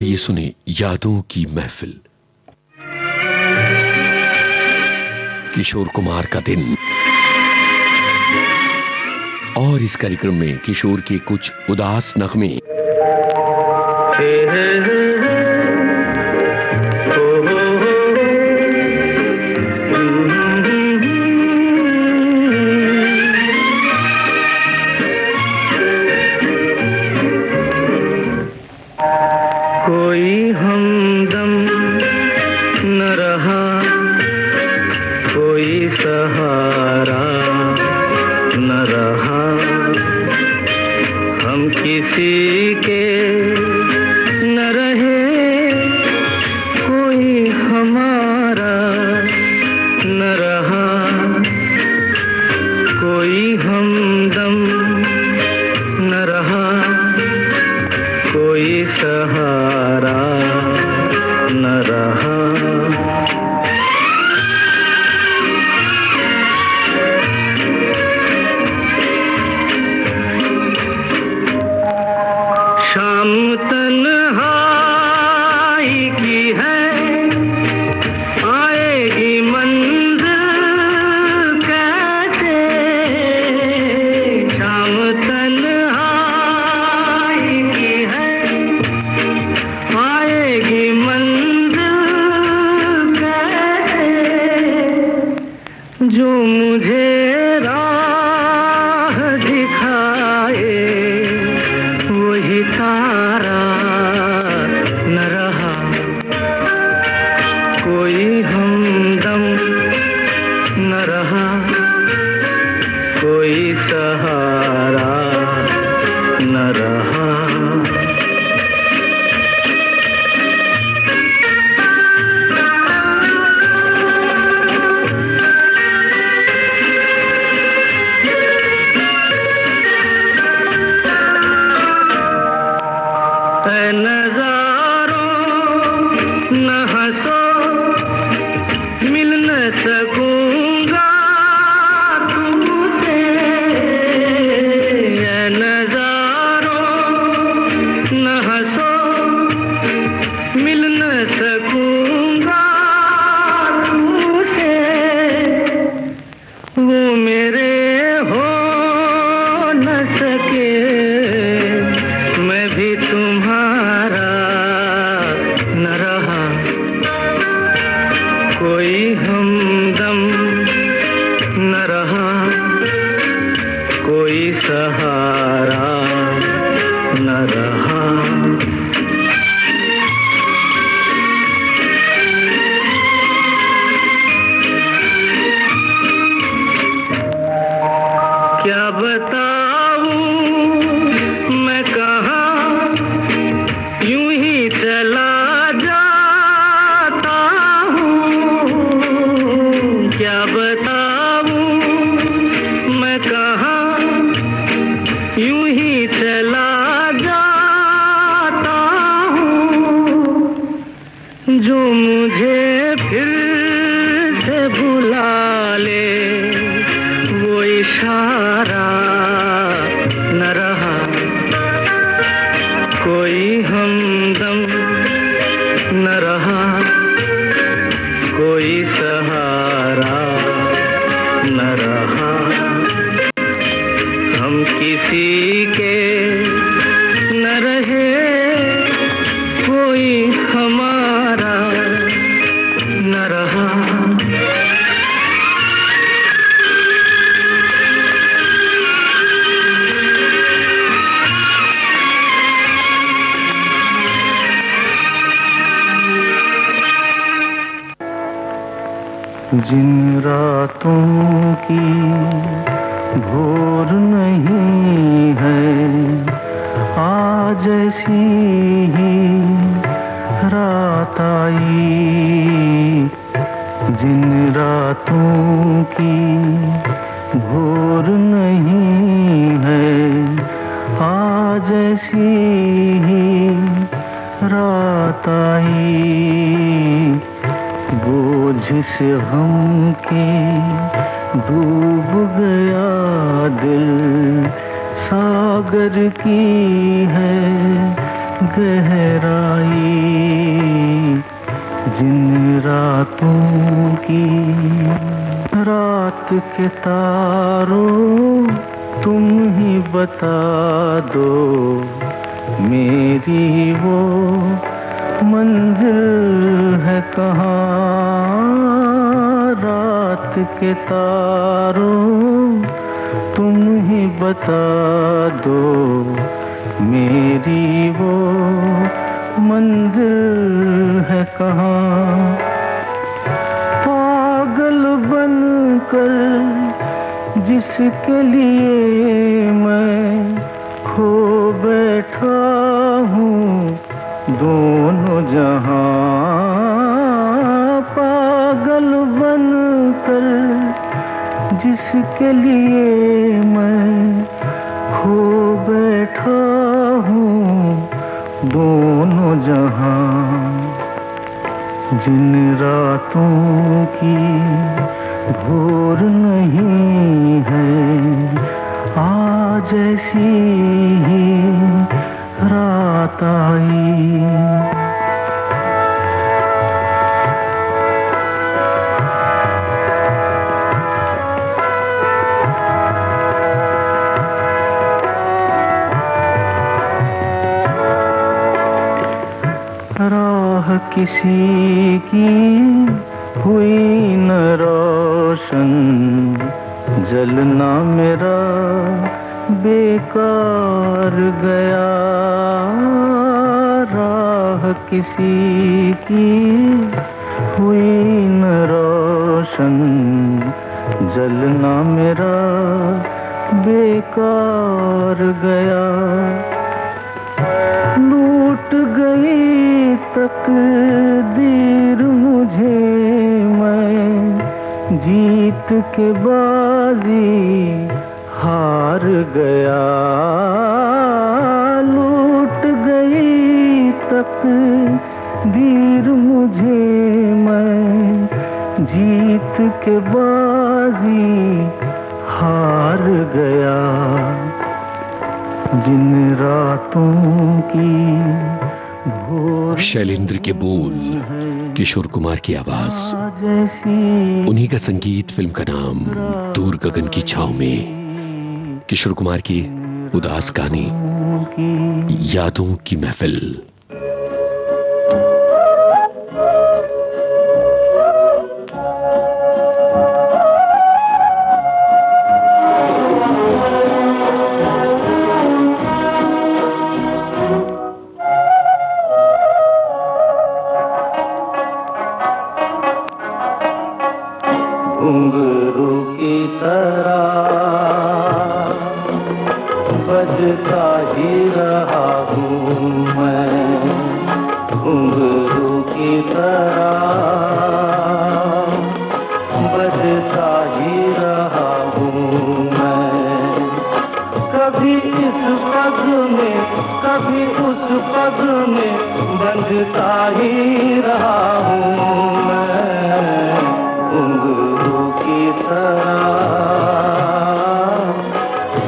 ये सुने यादों की महफिल, किशोर कुमार का दिन। और इस कार्यक्रम में किशोर के कुछ उदास नगमे। कोई हमदम न रहा, कोई सहारा न रहा, हम किसी के न रहे, कोई हमारा न रहा, कोई हमदम न रहा, कोई सहारा न रहा। शाम तन्हाई की है, आएगी मंज़िल कैसे, शाम तन्हाई की है, आएगी मंज़िल कैसे, जो मुझे राह दिखाए वही तारा न रहा, कोई हमदम न रहा, कोई सहारा न रहा। नज़ारों न हंसो, मिल न सकूंगा तुमसे, नज़ारों न हंसो, मिल न सकूंगा तुमसे, वो मेरे हो न सके, मैं भी तुम्हारा न रहा, कोई हमदम न रहा, कोई सहारा न रहा। क्या बताऊं मैं कहाँ, यूं ही चला जाता हूँ, क्या बताऊं मैं कहाँ, यूं ही चला जाता हूँ, जो मुझे फिर से बुला ले वो इशारा न रहा, कोई हमदम न रहा, कोई सहारा न रहा, हम किसी के न रहे, कोई हमारा न रहा। जिन रातों की भोर नहीं है, आज ऐसी ही रात आई, जिन रातों की भोर नहीं है, आज ऐसी ही रात आई, बोझ से हम के डूब गया दिल, सागर की है गहराई, रात के तारों तुम ही बता दो मेरी वो मंजिल है कहाँ। रात के तारों तुम ही बता दो मेरी वो मंजिल है कहाँ। पागल बनकर जिसके लिए मैं खो बैठा हूँ दोनों जहां। पागल बनकर जिसके लिए मैं खो बैठा हूँ दोनों जहां। जिन रातों की भोर नहीं है आज ऐसी ही रात आई। राह किसी की हुई न रोशन जलना मेरा बेकार गया। राह किसी की हुई न रोशन जलना मेरा बेकार गया। लूट गई तकदीर मुझे मैं जीत के बाजी हार गया। लूट गई तकदीर मुझे मैं जीत के बाजी हार गया। जिन रातों की शैलेंद्र के बोल, किशोर कुमार की आवाज, उन्हीं का संगीत, फिल्म का नाम दूर गगन की छांव में। किशोर कुमार की उदास गाने, यादों की महफिल। घुंघरू की तरह बजता ही रहा हूँ मैं। घुंघरू की तरह बजता ही रहा हूँ मैं। कभी इस पग में कभी उस पग में बंधता ही रहा हूँ मैं। घुंघरू की तरह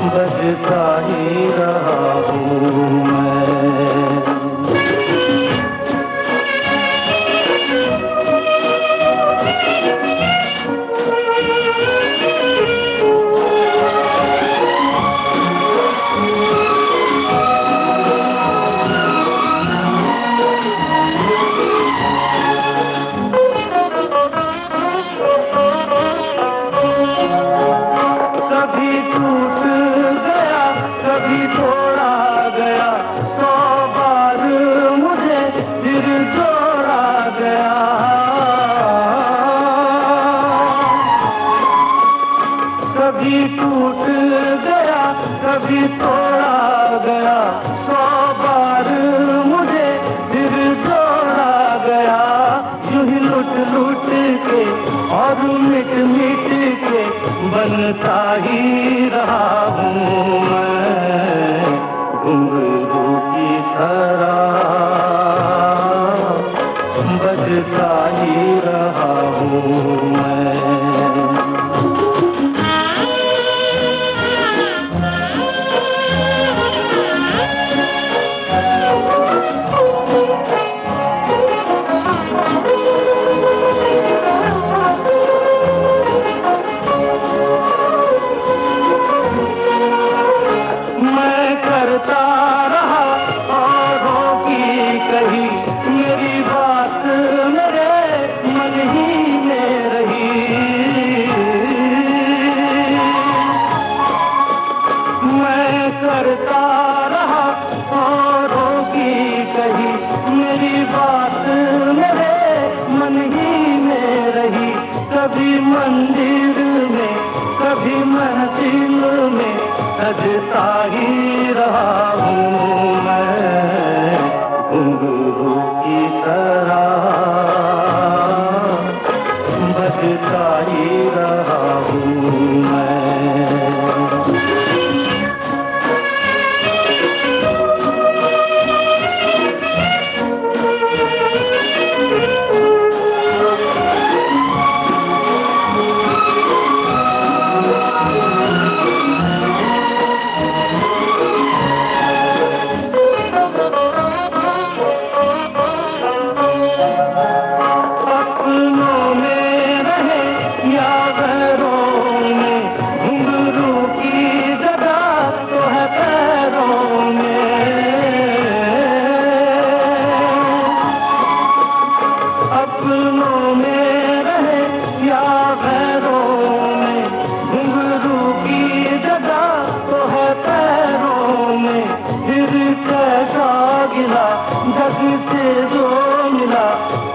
बजता ही रहा हूँ मैं। कभी टूट गया कभी तोड़ा गया, 100 बार मुझे फिर जोड़ा गया। यूं ही लुट लुट के और मिट मिट के बनता ही रहा हूँ मैं, घुंघरू की तरह बजता ही रहा हूँ मैं। मंदिर में कभी महफिल में सजता ही रहा हूँ मैं, घुंघरू की तरह बजता ही रहा हूँ मैं।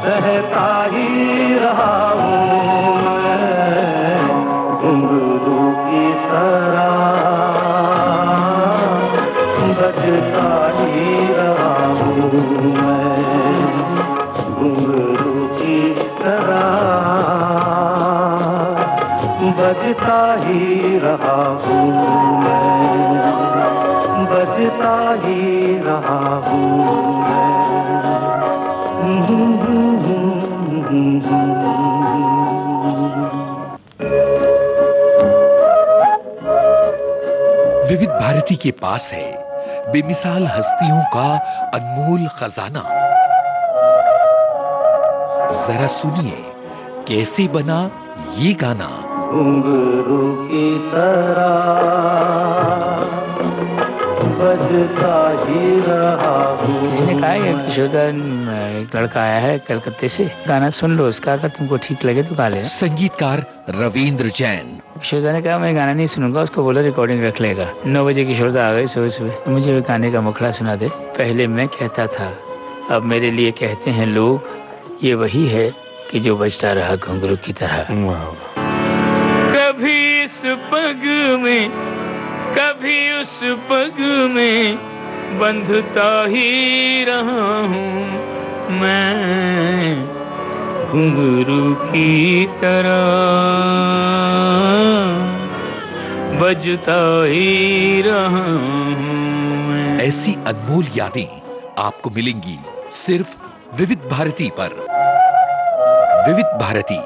रहता ही रहा हूँ मैं, घुंघरू की तरह बजता ही रहा हूँ मैं, घुंघरू की तरह बजता ही रहा हूँ मैं, बजता ही रहा हूँ मैं। विविध भारती के पास है बेमिसाल हस्तियों का अनमोल खजाना। जरा सुनिए कैसे बना ये गाना। घुंघरू की तरह बजता ही रहा हूँ। किसी ने कहा है कि यशोदा एक लड़का आया है कलकत्ते से, गाना सुन लो उसका, अगर तुमको ठीक लगे तो गा लेना। संगीतकार रविंद्र जैन। यशोदा ने कहा मैं गाना नहीं सुनूंगा, उसको बोला रिकॉर्डिंग रख लेगा। 9 बजे की यशोदा आ गई सुबह सुबह, तो मुझे भी गाने का मुखड़ा सुना दे। पहले मैं कहता था, अब मेरे लिए कहते हैं लोग, ये वही है कि जो बजता रहा घुंघरू की तरह। कभी इस पग में कभी उस पग में बंधता ही रहा हूँ मैं, घुंघरू की तरह बजता ही रहा हूँ मैं। ऐसी अनमोल यादें आपको मिलेंगी सिर्फ विविध भारती पर। विविध भारती,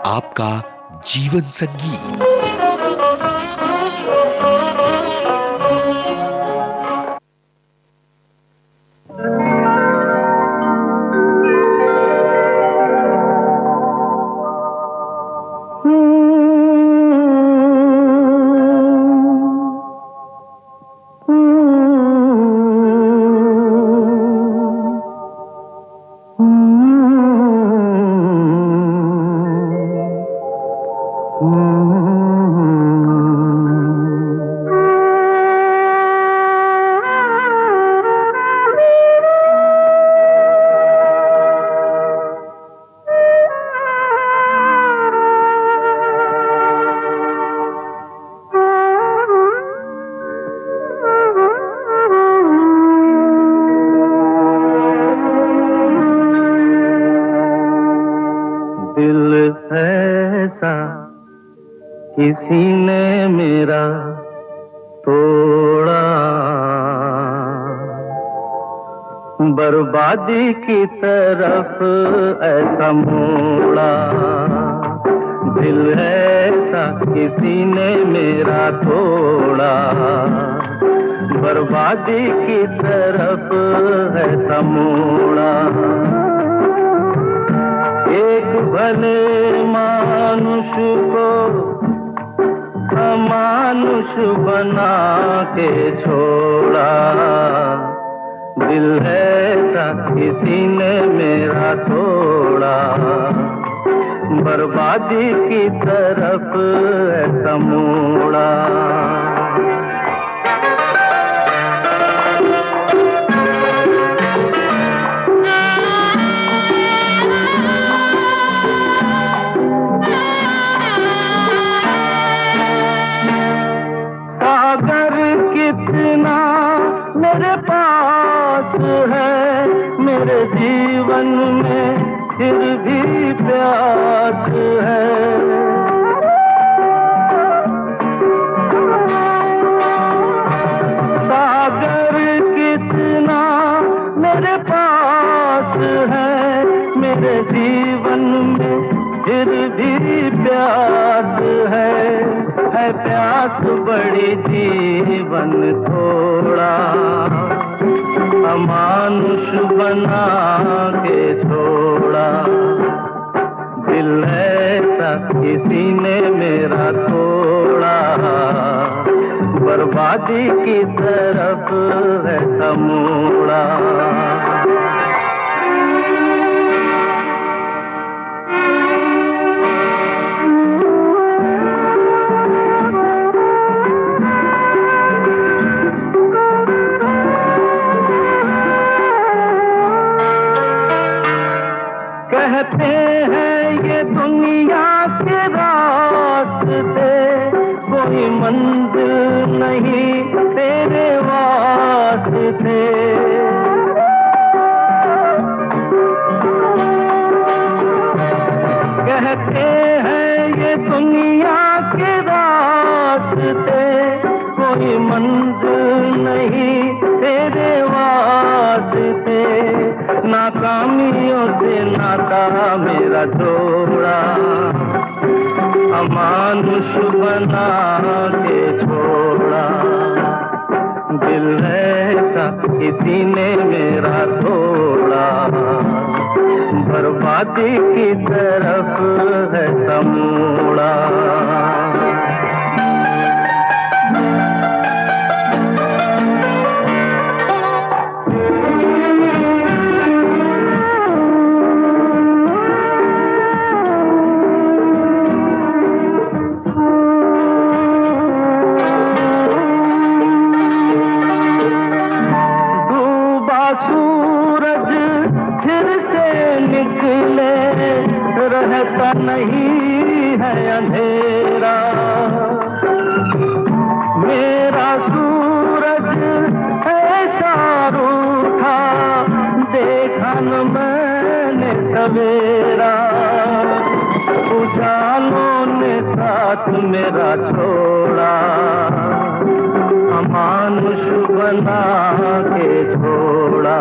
आपका जीवन संगीत। किसी ने मेरा तोड़ा, बर्बादी की तरफ ऐसा मोड़ा। दिल ऐसा किसी ने मेरा तोड़ा, बर्बादी की तरफ ऐसा मोड़ा। एक भले मानुष को अमानुष बना के छोड़ा। दिल ऐसा किसी ने मेरा तोड़ा, बर्बादी की तरफ ऐसा मोड़ा। जीवन में फिर भी प्यास है। सागर कितना मेरे पास है, मेरे जीवन में फिर भी प्यास है प्यास बड़ी जीवन थोड़ा, अमानुष बना के छोड़ा। दिल ऐसा किसी ने मेरा तोड़ा, बर्बादी की तरफ है समूड़ा। कहते हैं ये दुनिया के रास्ते, कोई मंजिल नहीं तेरे वास्ते। कहते हैं ये दुनिया के रास्ते, कोई मंजिल नहीं तेरे वास्ते। नाकामियों से नाता मेरा जोड़ा, अमानुष बना के छोड़ा। दिल ऐसा किसी ने मेरा तोड़ा, बर्बादी की तरफ है समूड़ा। रहता नहीं है अंधेरा, मेरा सूरज ऐसा रूठा, देखा न मैंने सवेरा। उजालों ने साथ मेरा छोड़ा, अमानुष बना के छोड़ा।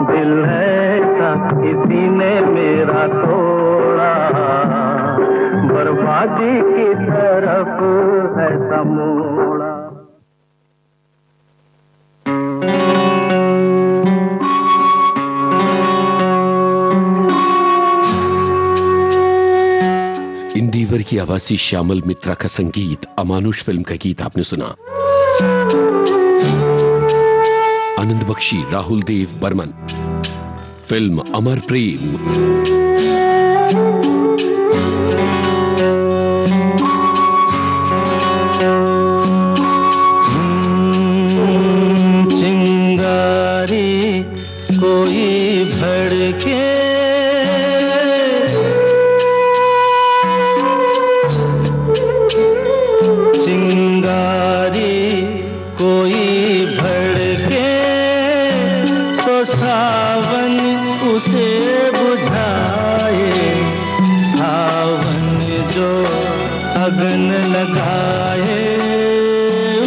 दिल ऐसा किसी ने मेरा तोड़ा, बर्बादी की तरफ है समूड़ा। इंदिवर की आवाज़ी श्यामल मित्रा का संगीत अमानुष फिल्म का गीत आपने सुना। आनंद बख्शी राहुल देव बर्मन, फिल्म अमर प्रेम। चिंगारी कोई भड़के, चिंगारी कोई भड़के तो सावन उसे बुझाए। सावन जो अग्न लगाए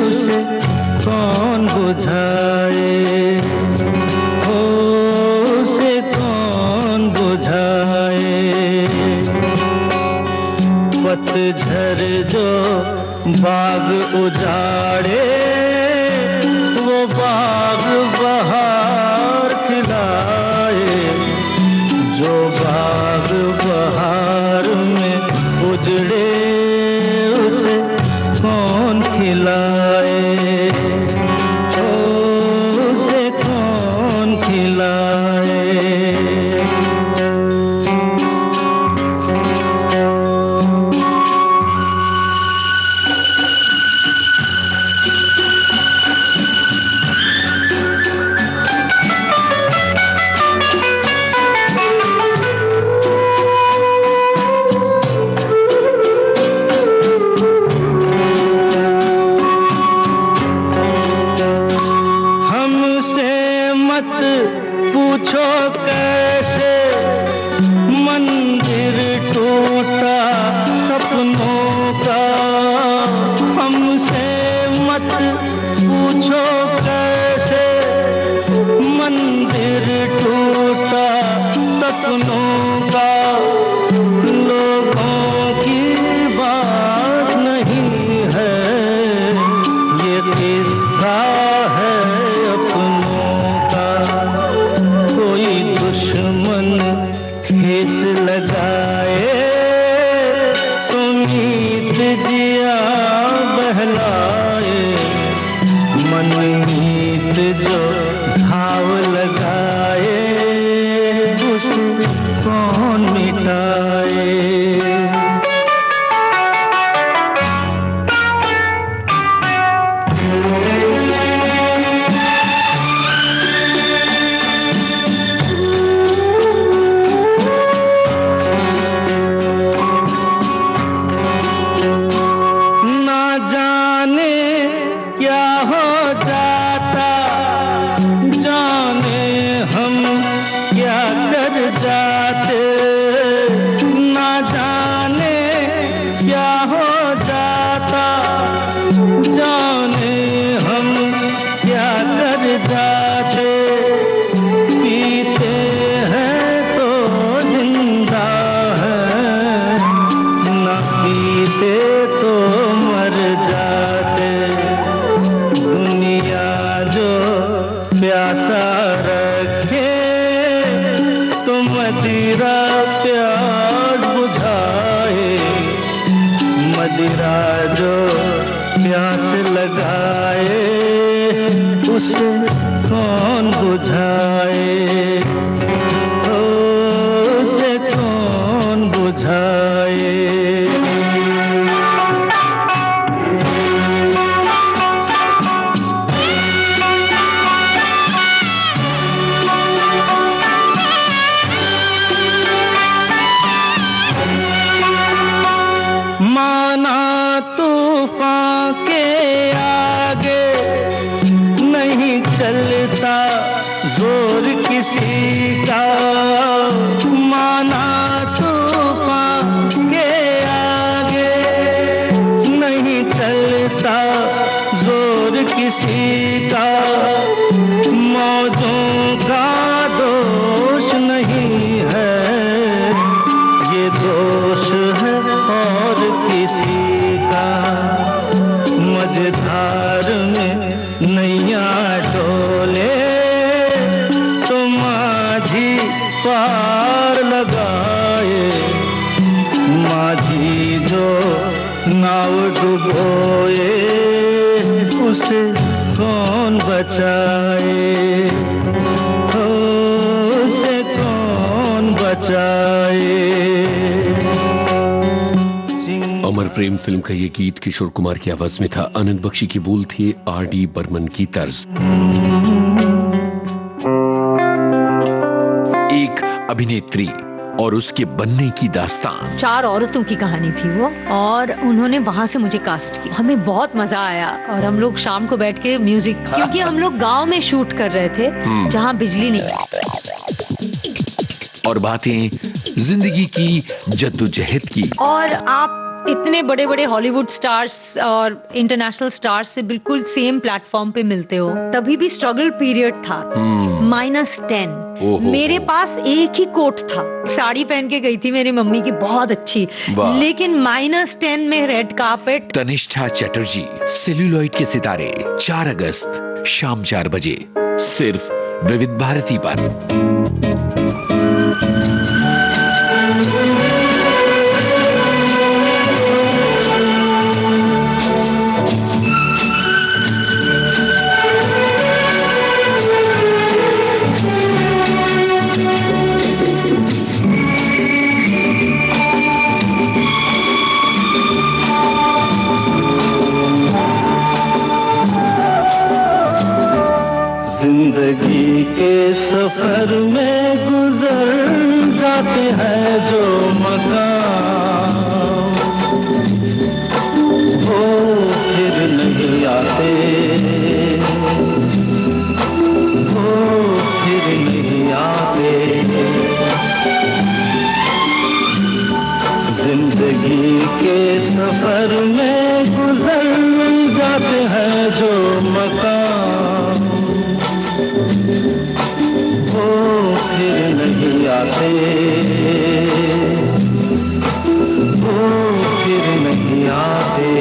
उसे कौन बुझाए, हो उसे कौन बुझाए। पतझर जो बाग उजाड़े, वो बाग बहार खिलाए। जो बाग बहार में उजड़े उसे कौन खिलाए, ओ उसे कौन खिलाए। उसे कौन मिटाए। उसे कौन बुझाए, उसे कौन बुझाए। माना तूफान के आगे नहीं चलता जोर किसी का, माना तूफान के आगे नहीं चलता जोर किसी का, मौजों का दोष नहीं है ये दोष है और किसी का। मझधार में नैया डोले तो माझी पार लगाए, माझी जो नाव डुबोए उसे कौन बचाए, उसे कौन बचाए। अमर प्रेम फिल्म का ये गीत किशोर कुमार की आवाज में था। आनंद बख्शी की बोल थे आर.डी. बर्मन की तर्ज। एक अभिनेत्री और उसके बनने की दास्तान। 4 औरतों की कहानी थी वो, और उन्होंने वहां से मुझे कास्ट किया। हमें बहुत मजा आया और हम लोग शाम को बैठ के म्यूजिक, क्योंकि हम लोग गांव में शूट कर रहे थे जहां बिजली नहीं, और बातें जिंदगी की जद्दोजहद की। और आप इतने बड़े बड़े हॉलीवुड स्टार्स और इंटरनेशनल स्टार्स से बिल्कुल सेम प्लेटफॉर्म पे मिलते हो। तभी भी स्ट्रगल पीरियड था। -10 मेरे पास एक ही कोट था, साड़ी पहन के गई थी मेरी मम्मी की बहुत अच्छी, लेकिन -10 में red carpet. Tanishtha Chatterjee, celluloid के सितारे, 4 अगस्त शाम 4 बजे सिर्फ विविध भारती पर। जिंदगी के सफर में गुजर जाते हैं जो मकाम, वो फिर नहीं आते, वो फिर नहीं आते। जिंदगी के सफर में गुजर जाते हैं जो मकाम, वो फिर नहीं आते, वो फिर नहीं आते।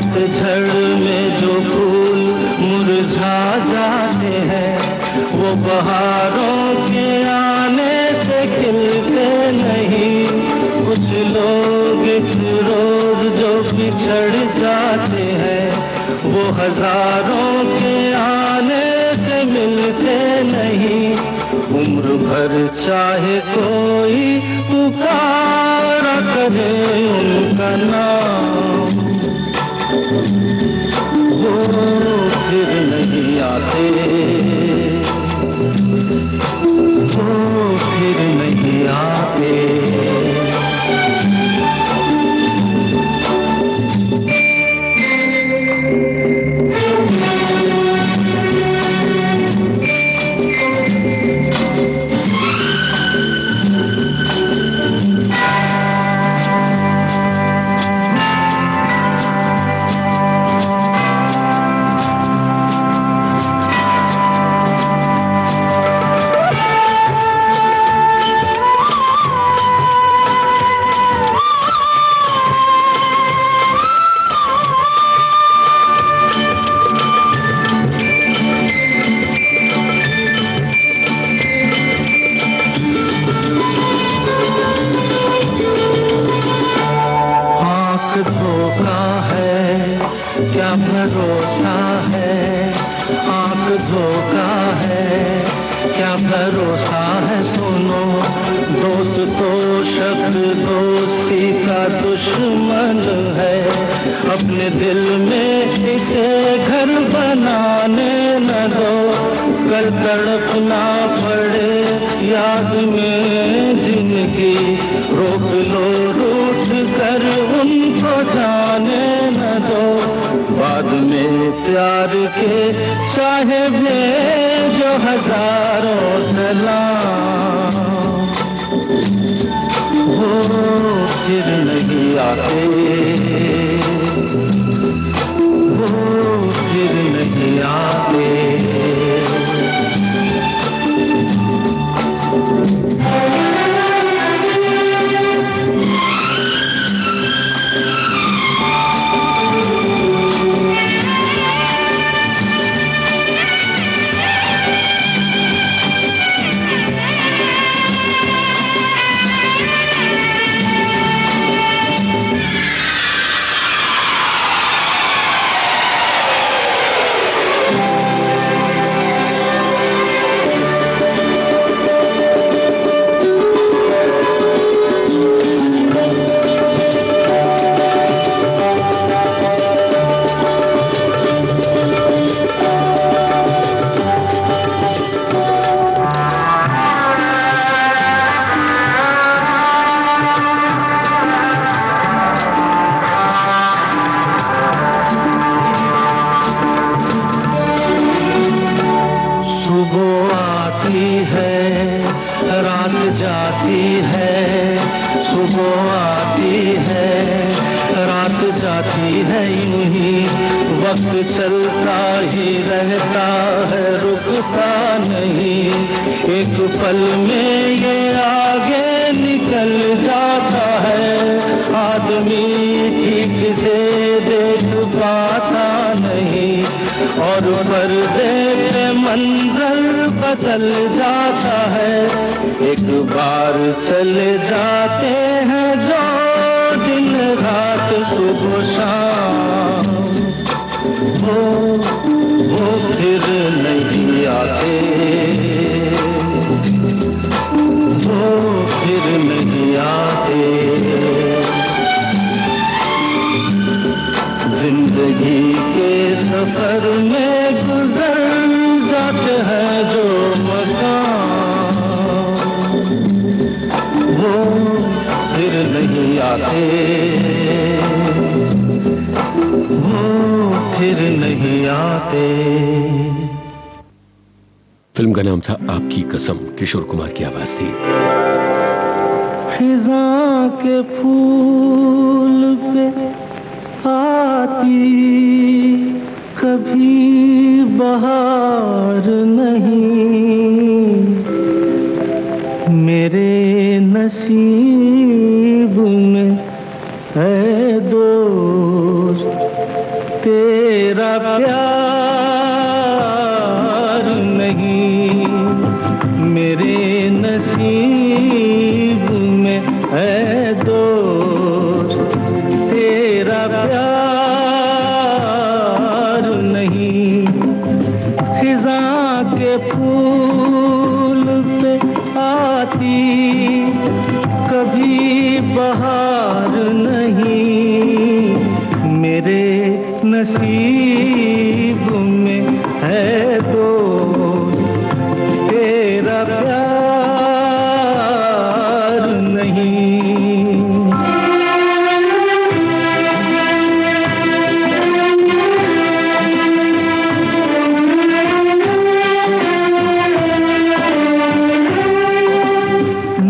पतझड़ में जो फूल मुरझा जाते हैं, वो बहारों के आने से खिलते नहीं। कुछ लोग एक रोज जो बिछड़ जाते हैं, वो हजारों के आने से मिलते नहीं। उम्र भर चाहे कोई पुकारा करे उनका नाम, वो फिर नहीं आते, वो फिर नहीं आते। भरोसा है, आंख धोखा है, क्या भरोसा है। सुनो दोस्त तो शब्द दोस्ती का दुश्मन है, अपने दिल में इसे घर बनाने न दो। कल तड़पना पड़े याद में जिंदगी, रोक लो रूठ कर उनको जाने न दो। बाद में प्यार के चाहे भेजो हजारों सलाम, वो फिर नहीं आते, वो फिर नहीं आते। चलता ही रहता है, रुकता नहीं। एक पल में ये आगे निकल जाता है, आदमी ठीक से देख पाता नहीं। और पर्दे पे मंजर बदल जाता है, एक बार चले जाते हैं जो दिन रात सुबह शाम, वो फिर नहीं आते, वो फिर नहीं आते। जिंदगी के सफर में गुजर जाते हैं जो मकाम, वो फिर नहीं आते, फिर नहीं आते। फिल्म का नाम था आपकी कसम, किशोर कुमार की आवाज थी। खिज़ां के फूल पे आती कभी बहार नहीं, मेरे नसीब में है दोस्त तेरा प्यार नहीं मेरे नसीब में है दोस्त, तेरा प्यार नहीं। खिज़ां के फूल पे आती कभी बहार नहीं मेरे नसीब में है दोस्त, तेरा प्यार नहीं।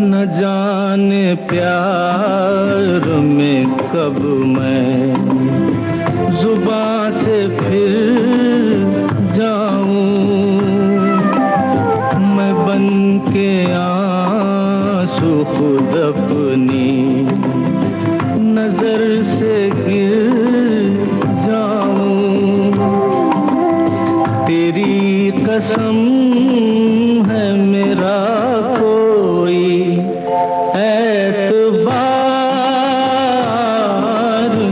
न जाने प्यार में कब मैं जुबां से फिर जाऊं, मैं बन के आंसू खुद अपनी नजर से गिर जाऊं। तेरी कसम है मेरा कोई एतबार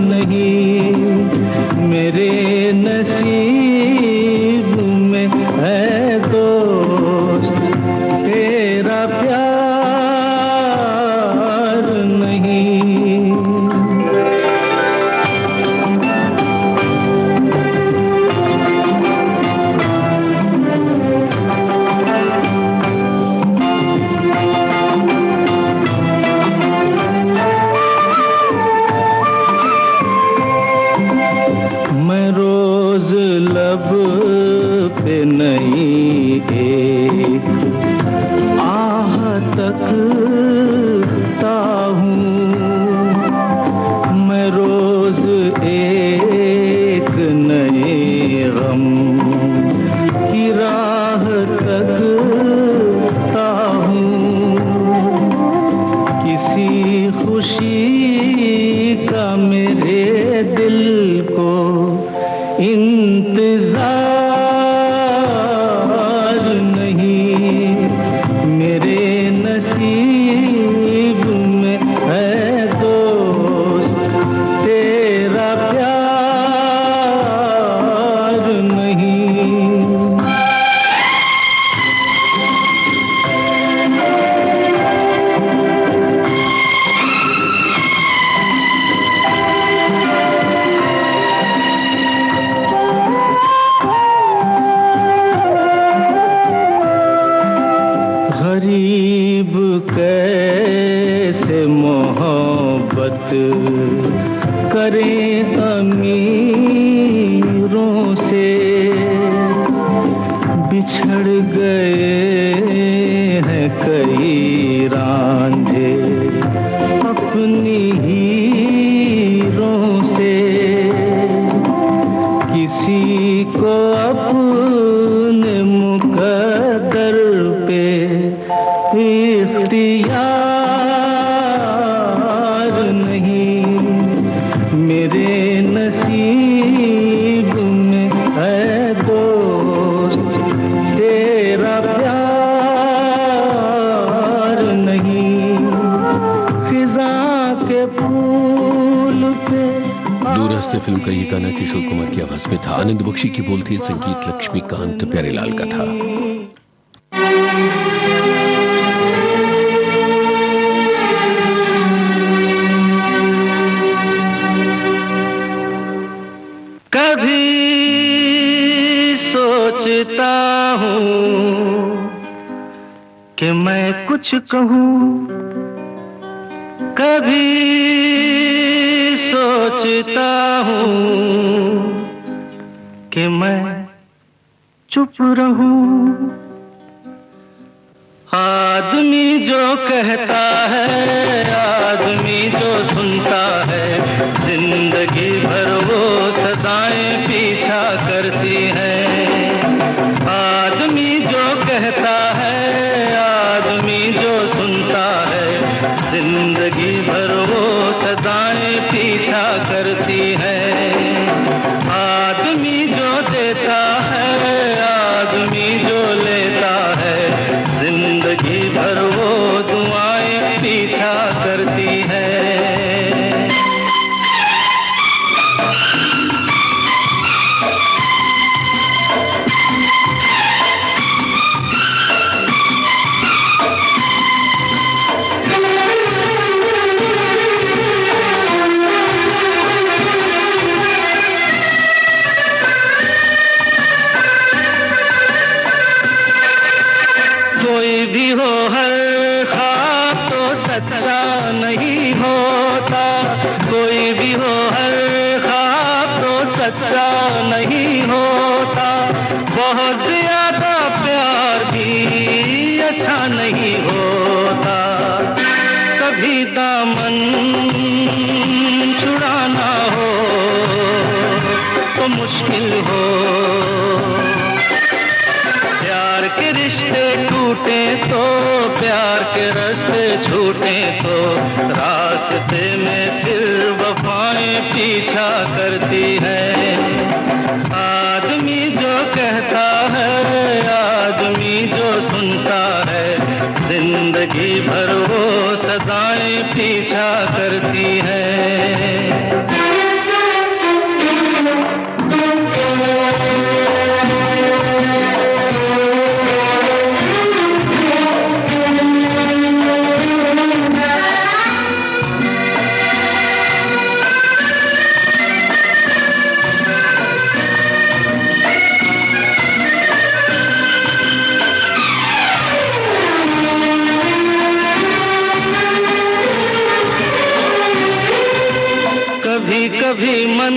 नहीं मेरे नसीब में है दोस्त, तेरा प्यार नहीं। मैं रोज लब पे नहीं एक आह तकता हूँ, मैं रोज एक नए गम की राह तकता हूँ। किसी खुशी का मेरे दिल को इंतजार नहीं मेरे नसीब में है दोस्त, तेरा प्यार नहीं। गरीब कैसे मोहब्बत करें अमीरों से, बिछड़ गए हैं कई रांझे अपनी हीरों से। किसी को अपने मुकद्दर पे इख्तियार नहीं मेरे नसीब में है दोस्त, तेरा प्यार नहीं। खिज़ां के फूल पे दूरस्थ फिल्म का ये गाना किशोर कुमार की आवाज में था। आनंद बख्शी की बोल थी, संगीत लक्ष्मीकांत प्यारेलाल का था। कभी सोचता हूँ कि मैं कुछ कहूँ, कभी सोचता हूँ कि मैं चुप रहूं। आदमी जो कहता है, आदमी जो सुनता है, जिंदगी भर वो सदाएं पीछा करती हैं। आदमी जो कहता है, आदमी जो सुनता है, जिंदगी भर वो सदाएं पीछा करती हैं। सच्चा नहीं होता, बहुत ज्यादा प्यार भी अच्छा नहीं होता। कभी दामन छुड़ाना हो तो मुश्किल हो, प्यार के रिश्ते टूटे तो, प्यार के रास्ते छूटे तो, रास्ते में फिर वफाएं पीछा करती है। आदमी जो कहता है, आदमी जो सुनता है, जिंदगी भर वो सदाएं पीछा करती है। कभी मन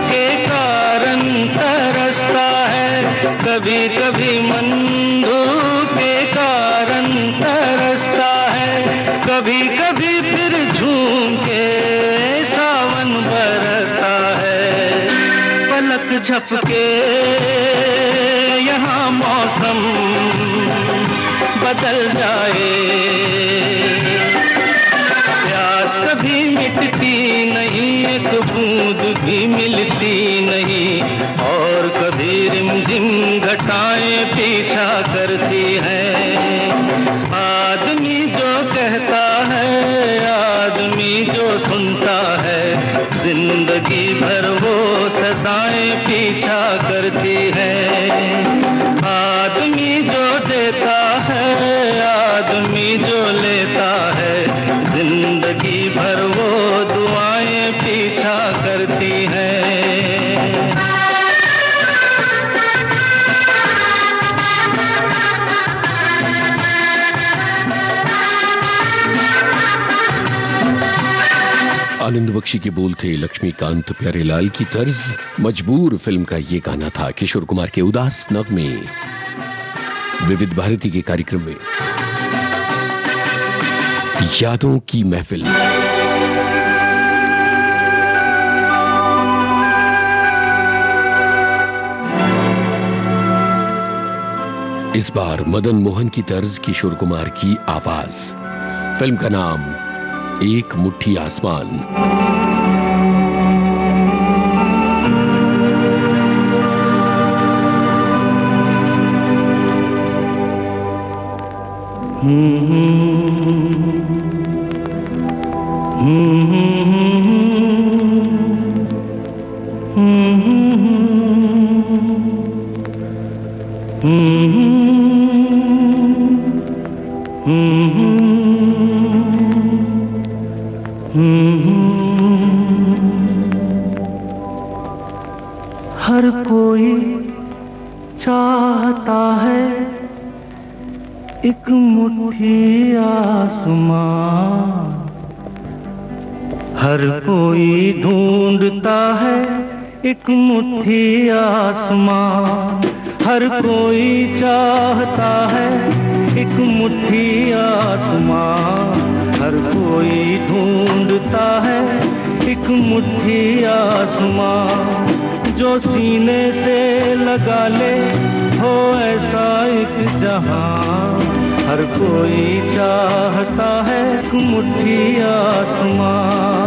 के कारण तरसता है, कभी कभी मन के कारण तरसता है, कभी कभी फिर झूम के सावन बरसता है। पलक झपके यहाँ मौसम बदल जाए, प्यास कभी मिटती नहीं, एक बूंद भी मिलती नहीं, और कभी रिमझिम घटाएं पीछा करती हैं। आदमी जो कहता है, आदमी जो सुनता है, जिंदगी भर वो सदाएं पीछा करती है। आदमी जो देता है, आदमी जो लेता है, जिंदगी भर वो दुआएं पीछा करती हैं। आनंद बख्शी के बोल थे लक्ष्मीकांत प्यारेलाल की तर्ज। मजबूर फिल्म का ये गाना था किशोर कुमार के उदास नगमे विविध भारती के कार्यक्रम में यादों की महफिल। इस बार मदन मोहन की तर्ज, किशोर कुमार की आवाज। फिल्म का नाम एक मुट्ठी आसमान। हर कोई चाहता है एक मुट्ठी आसमां, हर कोई ढूंढता है एक मुट्ठी आसमां, हर कोई चाहता है एक मुट्ठी आसमां, हर कोई ढूंढता है एक मुट्ठी आसमां, जो सीने से लगा ले हो ऐसा एक जहां, हर कोई चाहता है एक मुट्ठी आसमां।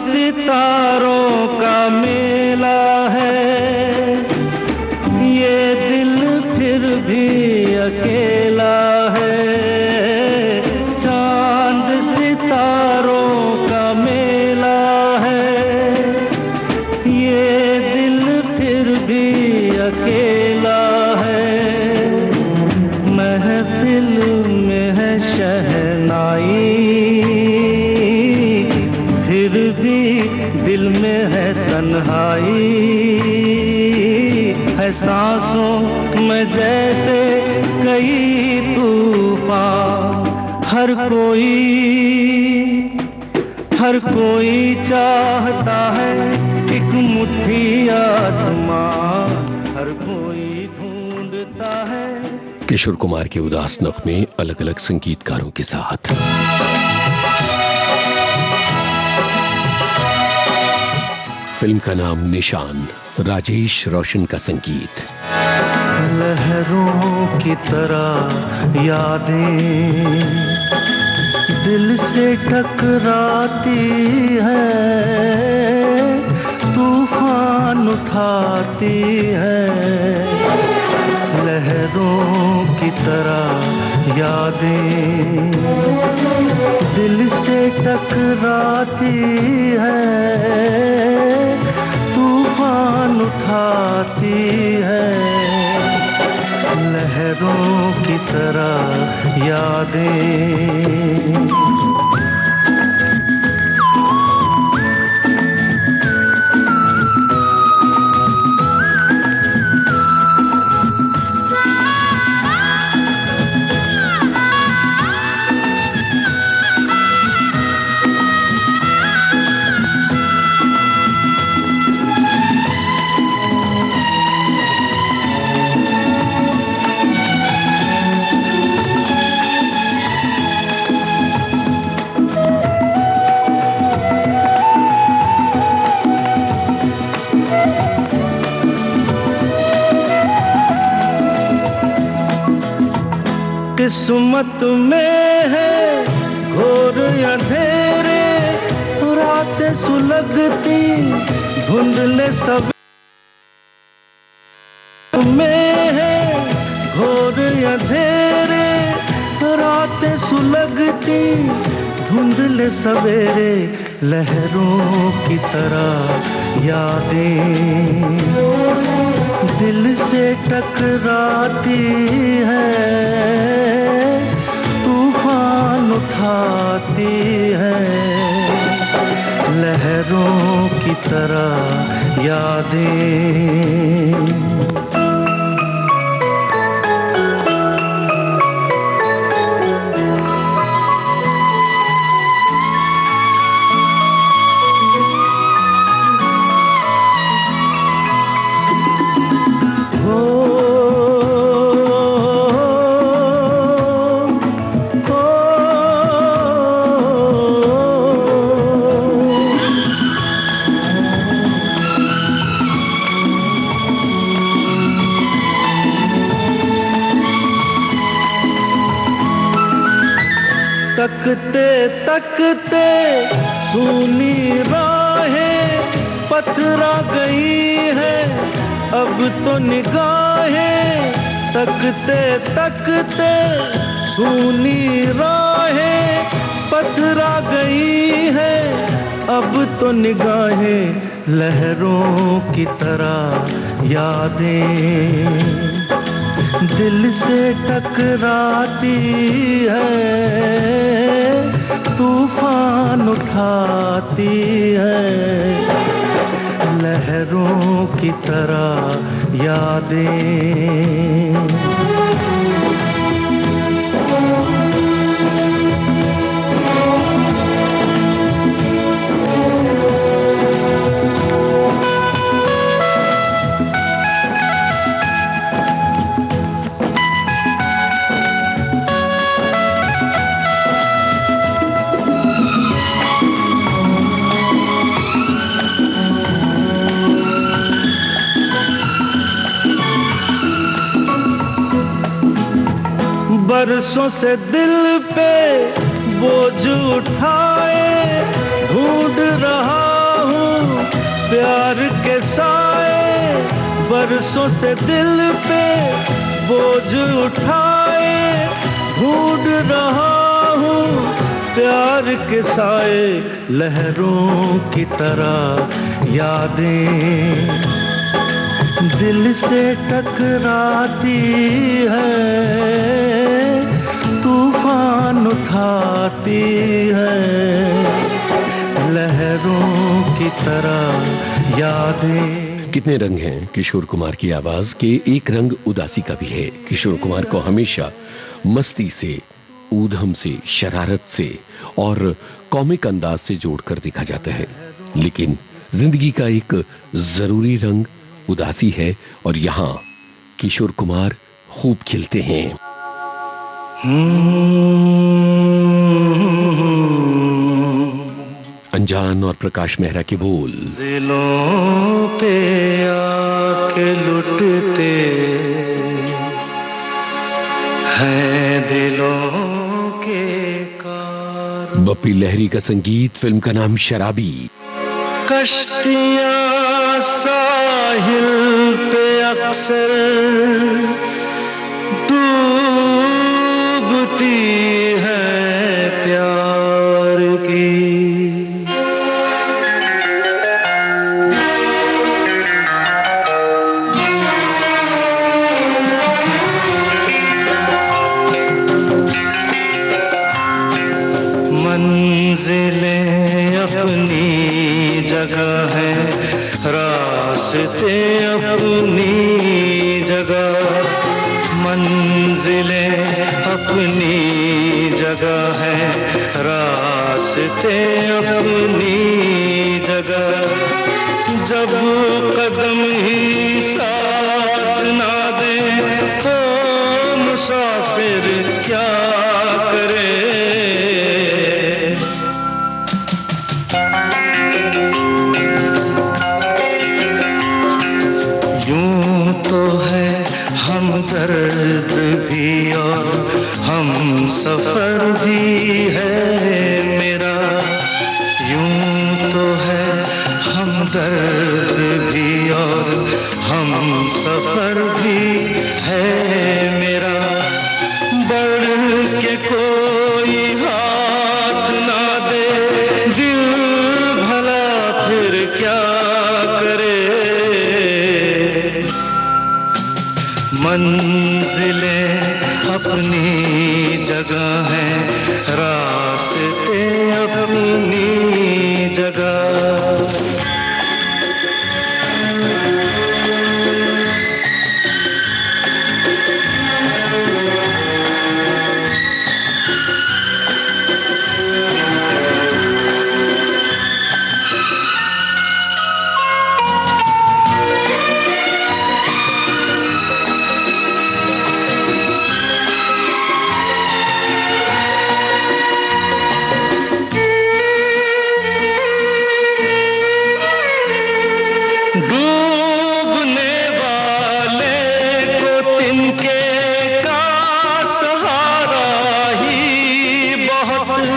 सितारों का मेला है, ये दिल फिर भी अकेला है। चांद सितारों का मेला है, ये दिल फिर भी अकेला है। में जैसे कई तूफान, हर कोई चाहता है एक मुट्ठी आसमां, हर कोई ढूंढता है। किशोर कुमार के उदास नग़्मे अलग अलग संगीतकारों के साथ। फिल्म का नाम निशान, राजेश रोशन का संगीत। लहरों की तरह यादें दिल से टकराती है, तूफान उठाती है। लहरों की तरह यादें दिल से टकराती है, तूफान उठाती है। लहरों की तरह यादें। किस्मत में है घोर अंधेरे, रातें सुलगती धुंधले सब में है घोर अंधेरे, रातें सुलगती धुंधले सवेरे। लहरों की तरह यादें दिल से टकराती है, तूफान उठाती है। लहरों की तरह यादें। तकते तकते सूनी राहें पथरा गई है अब तो निगाहें। तकते तकते सूनी राहें पथरा गई है अब तो निगाहें। लहरों की तरह यादें दिल से टकराती है, तूफान उठाती है। लहरों की तरह यादें। बरसों से दिल पे बोझ उठाए ढूंढ रहा हूँ प्यार के साए। बरसों से दिल पे बोझ उठाए ढूंढ रहा हूँ प्यार के साए। लहरों की तरह यादें दिल से टकराती है, तूफान उठाती है। लहरों की तरह यादें। कितने रंग हैं किशोर कुमार की आवाज के, एक रंग उदासी का भी है। किशोर कुमार को हमेशा मस्ती से, ऊधम से, शरारत से और कॉमिक अंदाज से जोड़कर देखा जाता है, लेकिन जिंदगी का एक जरूरी रंग उदासी है और यहाँ किशोर कुमार खूब खिलते हैं। अनजान और प्रकाश मेहरा के बोल। दिलों पे आके लुटते हैं दिलों के कार। बप्पी लहरी का संगीत, फिल्म का नाम शराबी। कश्तियां साहिल पे अक्सर डूबती है प्यार की। मंजिलें अपनी जगह है, रास्ते अपनी जगह। मंजिलें अपनी जगह है, रास्ते अपनी जगह। जब कदम ही साथ ना दे तो मुसाफिर क्या करे। दर्द भी और हम सफर भी है मेरा। यूं तो है हम दर्द भी और हम सफर भी है मेरा। बढ़ के कोई हाथ ना दे दिल भला फिर क्या करे। मंजिलें अपनी जगह हैं, रास्ते अपनी जगह। डूबने वाले को तिनके का सहारा ही बहुत।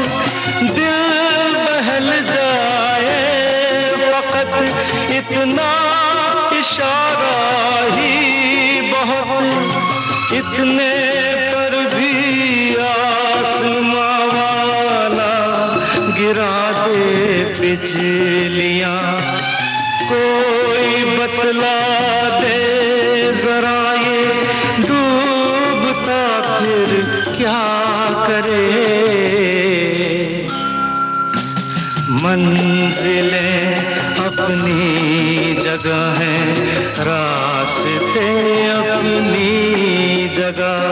दिल बहल जाए फकत इतना इशारा ही बहुत। इतने पर भी आसमां वाला गिरा दे बिजलियां। कोई बतला दे जरा ये डूबता फिर क्या करे। मंजिलें अपनी जगह हैं, रास्ते अपनी जगह।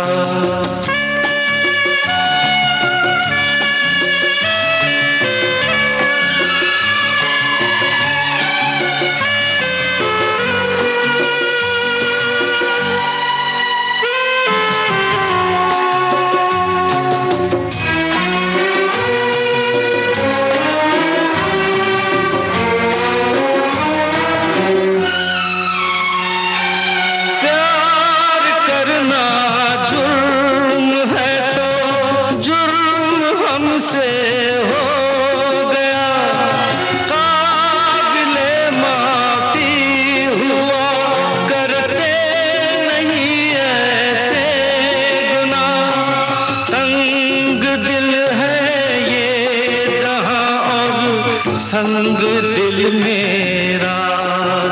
संग दिल मेरा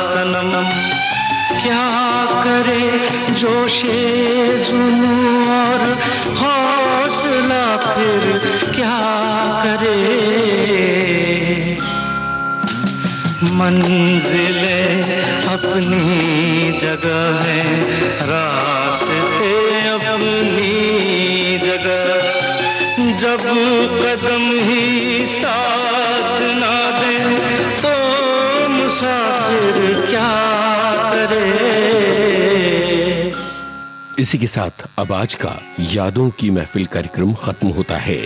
सनम क्या करे जोशे जुनून और हौसला फिर क्या करे। मंजिलें अपनी अपनी जगह है, रास्ते अपनी जगह। जब कदम ही साथ ना दे तो मुसाफिर क्या करे। इसी के साथ अब आज का यादों की महफिल कार्यक्रम खत्म होता है।